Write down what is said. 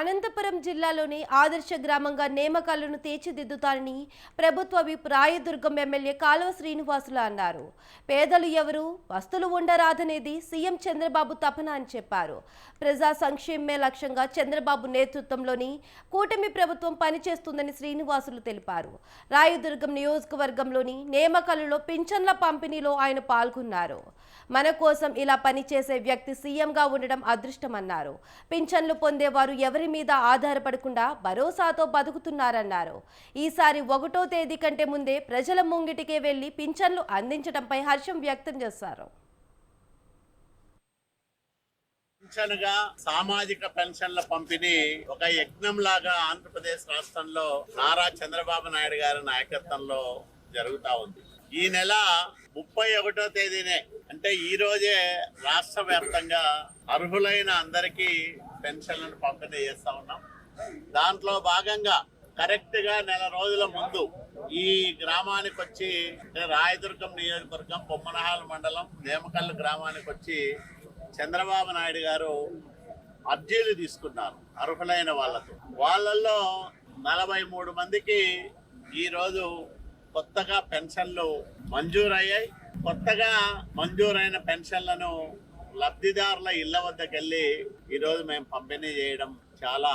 అనంతపురం జిల్లాలోని ఆదర్శ గ్రామంగా నేమకాలను తీర్చిదిద్దుతానని ప్రభుత్వ విప్ రాయదుర్గం ఎమ్మెల్యే కాలువ శ్రీనివాసులు అన్నారు. పేదలు ఎవరు వస్తువులు ఉండరాదనేది సీఎం చంద్రబాబు తపన అని చెప్పారు. ప్రజా సంక్షేమమే లక్ష్యంగా చంద్రబాబు నేతృత్వంలోని కూటమి ప్రభుత్వం పనిచేస్తుందని శ్రీనివాసులు తెలిపారు. రాయదుర్గం నియోజకవర్గంలోని నేమకాలలో పింఛన్ల పంపిణీలో ఆయన పాల్గొన్నారు. మన కోసం ఇలా పనిచేసే వ్యక్తి సీఎంగా ఉండడం అదృష్టమన్నారు. పింఛన్లు పొందేవారు ఎవరి మీద ఆధారపడకుండా భరోసాతో బతుకుతున్నారన్నారు. ఈసారి 1వ తేదీ కంటే ముందే ప్రజల ముంగిటికే వెళ్లి పింఛన్లు అందించడంపై హర్షం వ్యక్తం చేశారు. పెన్షన్గా సామాజిక పెన్షన్ల పంపిణీ ఒక యజ్ఞం లాగా ఆంధ్రప్రదేశ్ రాష్ట్రంలో నారా చంద్రబాబు నాయుడు గారి నాయకత్వంలో జరుగుతా ఉంది. ఈ నెల 31వ తేదీనే అంటే ఈ రోజే రాష్ట్ర వ్యాప్తంగా అర్హులైన అందరికీ పెన్షన్లను పంపిణీ చేస్తా ఉన్నాం. దాంట్లో భాగంగా కరెక్ట్ గా నెల రోజుల ముందు ఈ గ్రామానికి వచ్చి రాయదుర్గం నియోజకవర్గం బొమ్మనహాల్ మండలం నేమకల్లు గ్రామానికి వచ్చి చంద్రబాబు నాయుడు గారు అర్జీలు తీసుకున్నారు అర్హులైన వాళ్ళల్లో 43 మందికి ఈరోజు కొత్తగా పెన్షన్లు మంజూరయ్యాయి. కొత్తగా మంజూరైన పెన్షన్లను లబ్ధిదారుల ఇళ్ల వద్దకు వెళ్ళి ఈరోజు మేము పంపిణీ చేయడం చాలా